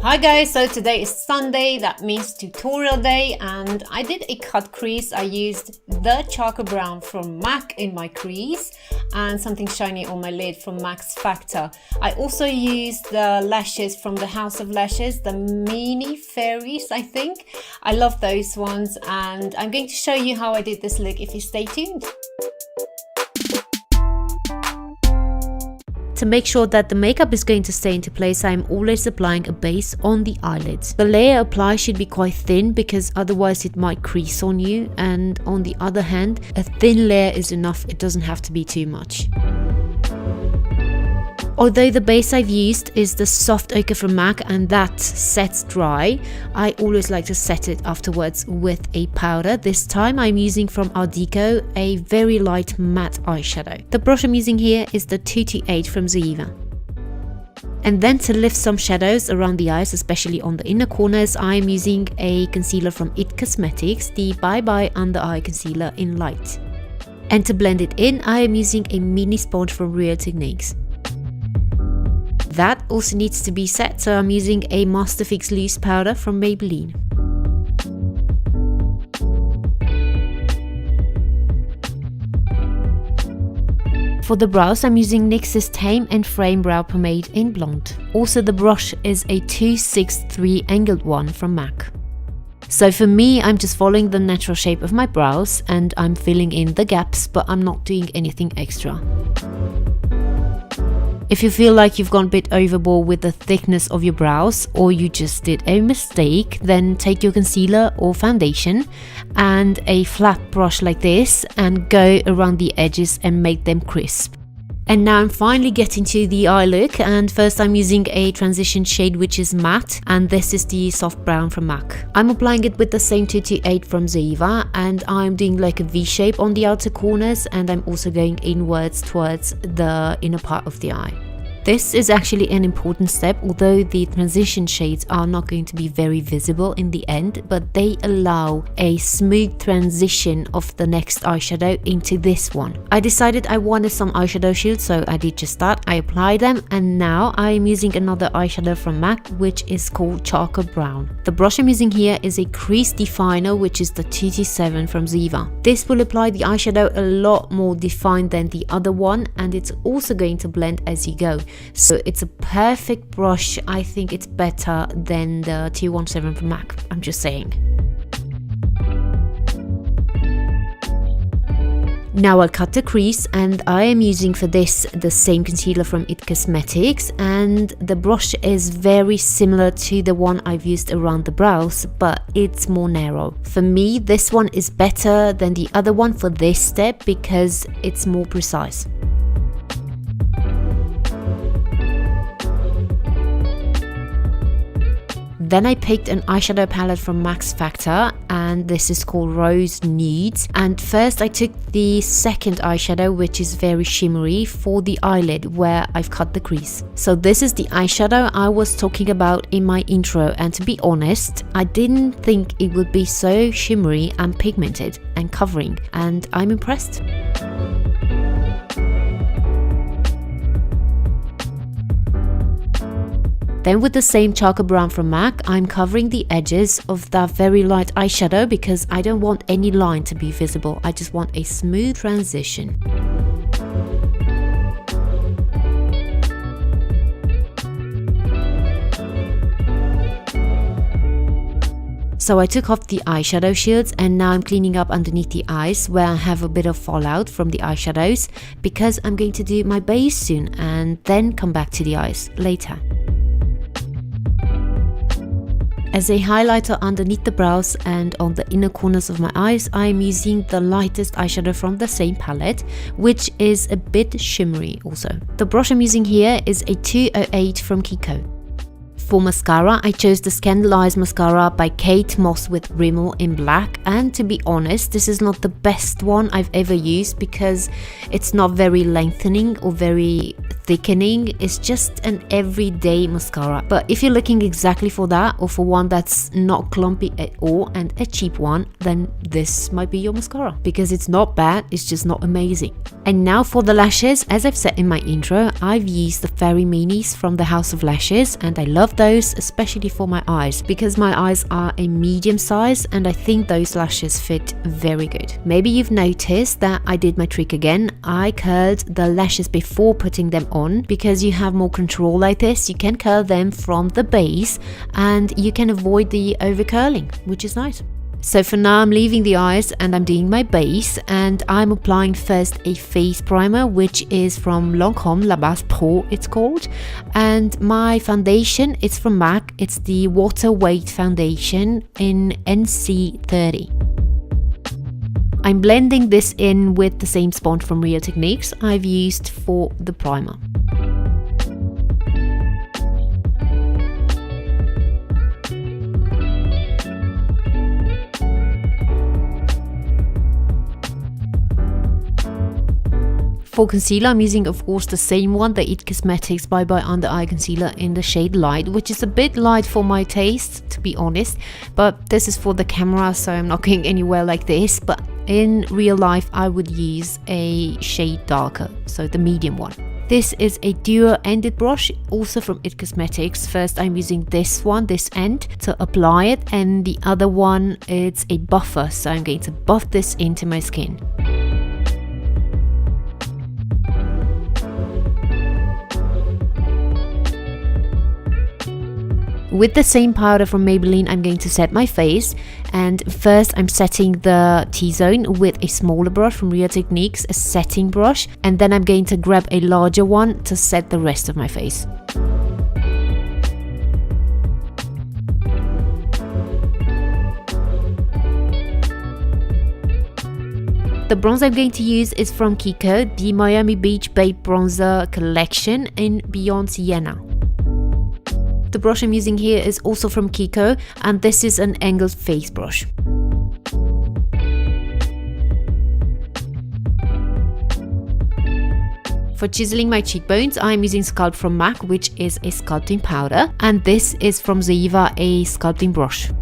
Hi guys, so today is Sunday, that means tutorial day, and I did a cut crease. I used the charcoal brown from MAC in my crease and something shiny on my lid from Max Factor. I also used the lashes from the House of Lashes, the mini fairies, I think. I love those ones, and I'm going to show you how I did this look if you stay tuned. To make sure that the makeup is going to stay into place, I'm always applying a base on the eyelids. The layer applied should be quite thin because otherwise it might crease on you, and on the other hand, a thin layer is enough, it doesn't have to be too much. Although the base I've used is the soft ochre from MAC and that sets dry, I always like to set it afterwards with a powder. This time I'm using from Art Deco a very light matte eyeshadow. The brush I'm using here is the 228 from Zoeva. And then to lift some shadows around the eyes, especially on the inner corners, I am using a concealer from IT Cosmetics, the Bye Bye Under Eye Concealer in Light. And to blend it in, I am using a mini sponge from Real Techniques. That also needs to be set, so I'm using a Master Fix Loose powder from Maybelline. For the brows, I'm using NYX's Tame and Frame Brow Pomade in Blonde. Also, the brush is a 263 angled one from MAC. So for me, I'm just following the natural shape of my brows and I'm filling in the gaps, but I'm not doing anything extra. If you feel like you've gone a bit overboard with the thickness of your brows, or you just did a mistake, then take your concealer or foundation and a flat brush like this and go around the edges and make them crisp. And now I'm finally getting to the eye look, and first I'm using a transition shade which is matte, and this is the soft brown from MAC. I'm applying it with the same 228 from Zoeva, and I'm doing like a V shape on the outer corners, and I'm also going inwards towards the inner part of the eye. This is actually an important step, although the transition shades are not going to be very visible in the end, but they allow a smooth transition of the next eyeshadow into this one. I decided I wanted some eyeshadow shields, so I did just that. I applied them, and now I am using another eyeshadow from MAC, which is called Charcoal Brown. The brush I'm using here is a crease definer, which is the 227 from Zoeva. This will apply the eyeshadow a lot more defined than the other one, and it's also going to blend as you go. So it's a perfect brush. I think it's better than the 217 from MAC, I'm just saying. Now I'll cut the crease, and I am using for this the same concealer from IT Cosmetics, and the brush is very similar to the one I've used around the brows, but it's more narrow. For me, this one is better than the other one for this step because it's more precise. Then I picked an eyeshadow palette from Max Factor, and this is called Rose Nudes. And first I took the second eyeshadow, which is very shimmery, for the eyelid where I've cut the crease. So this is the eyeshadow I was talking about in my intro, and to be honest, I didn't think it would be so shimmery and pigmented and covering, and I'm impressed. Then with the same charcoal brown from MAC, I'm covering the edges of that very light eyeshadow because I don't want any line to be visible. I just want a smooth transition. So I took off the eyeshadow shields, and now I'm cleaning up underneath the eyes where I have a bit of fallout from the eyeshadows, because I'm going to do my base soon and then come back to the eyes later. As a highlighter underneath the brows and on the inner corners of my eyes, I am using the lightest eyeshadow from the same palette, which is a bit shimmery also. The brush I'm using here is a 208 from Kiko. For mascara, I chose the Scandal Eyes Mascara by Kate Moss with Rimmel in black, and to be honest, this is not the best one I've ever used because it's not very lengthening or very thickening. It's just an everyday mascara. But if you're looking exactly for that, or for one that's not clumpy at all and a cheap one, then this might be your mascara, because it's not bad, it's just not amazing. And now for the lashes, as I've said in my intro, I've used the Fairy Minis from the House of Lashes, and I love love those, especially for my eyes, because my eyes are a medium size and I think those lashes fit very good. Maybe you've noticed that I did my trick again. I curled the lashes before putting them on, because you have more control like this. You can curl them from the base and you can avoid the over curling, which is nice. So for now I'm leaving the eyes and I'm doing my base, and I'm applying first a face primer, which is from Lancôme La Base Pro it's called, and my foundation is from MAC. It's the Water Weight Foundation in NC30. I'm blending this in with the same sponge from Real Techniques I've used for the primer. For concealer, I'm using, of course, the same one, the IT Cosmetics Bye Bye Under Eye Concealer in the shade Light, which is a bit light for my taste, to be honest. But this is for the camera, so I'm not going anywhere like this. But in real life, I would use a shade darker, so the medium one. This is a dual-ended brush, also from IT Cosmetics. First, I'm using this one, this end, to apply it, and the other one, it's a buffer, so I'm going to buff this into my skin. With the same powder from Maybelline, I'm going to set my face, and first I'm setting the T-zone with a smaller brush from Real Techniques, a setting brush, and then I'm going to grab a larger one to set the rest of my face. The bronzer I'm going to use is from Kiko, the Miami Beach Babe Bronzer Collection in Beyond Sienna. The brush I'm using here is also from Kiko, and this is an angled face brush. For chiseling my cheekbones, I'm using Sculpt from MAC, which is a sculpting powder, and this is from Zoeva, a sculpting brush.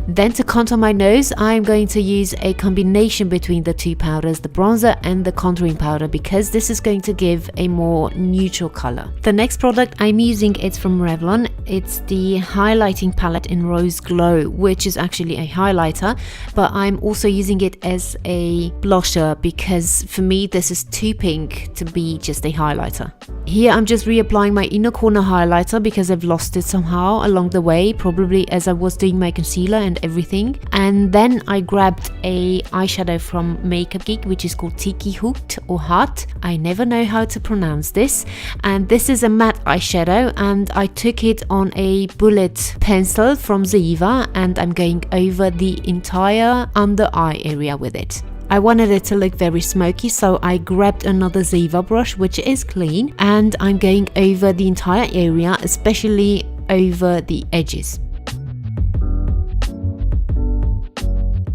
Then to contour my nose, I'm going to use a combination between the two powders, the bronzer and the contouring powder, because this is going to give a more neutral color. The next product I'm using is from Revlon. It's the highlighting palette in Rose Glow, which is actually a highlighter, but I'm also using it as a blusher because for me this is too pink to be just a highlighter. Here I'm just reapplying my inner corner highlighter because I've lost it somehow along the way, probably as I was doing my concealer and everything. And then I grabbed a eyeshadow from Makeup Geek, which is called Tiki Hoot or Hut. I never know how to pronounce this. And this is a matte eyeshadow, and I took it on a bullet pencil from Zoeva, and I'm going over the entire under eye area with it. I wanted it to look very smoky, so I grabbed another Zoeva brush, which is clean, and I'm going over the entire area, especially over the edges.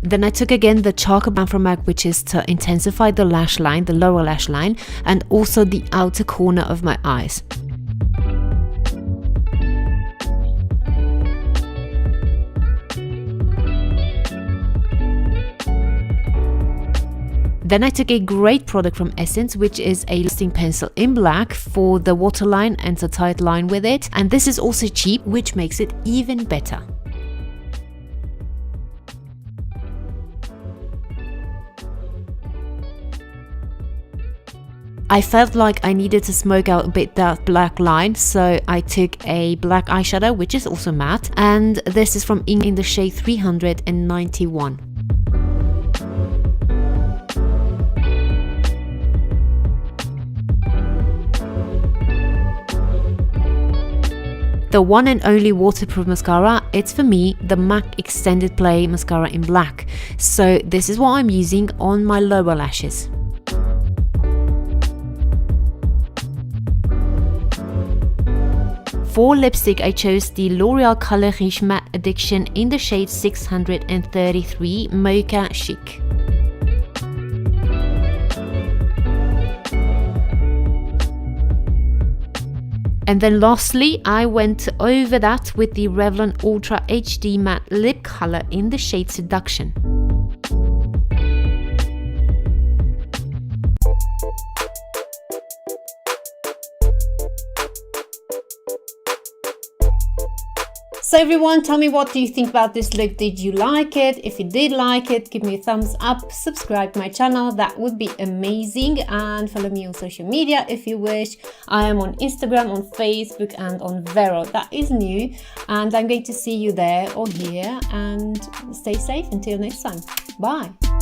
Then I took again the Charcoal Brown from MAC, which is to intensify the lash line, the lower lash line, and also the outer corner of my eyes. Then I took a great product from Essence, which is a listing pencil in black for the waterline and the tight line with it. And this is also cheap, which makes it even better. I felt like I needed to smoke out a bit that black line, so I took a black eyeshadow, which is also matte, and this is from Inc in the shade 391. The one and only waterproof mascara, it's for me the MAC Extended Play Mascara in black. So this is what I'm using on my lower lashes. For lipstick, I chose the L'Oreal Color Riche Matte Addiction in the shade 633 Mocha Chic. And then lastly, I went over that with the Revlon Ultra HD Matte Lip Color in the shade Seduction. So everyone, tell me, what do you think about this look? Did you like it? If you did like it, give me a thumbs up, subscribe to my channel, that would be amazing, and follow me on social media if you wish. I am on Instagram, on Facebook, and on VERO. That is new, and I'm going to see you there or here, and stay safe until next time. Bye.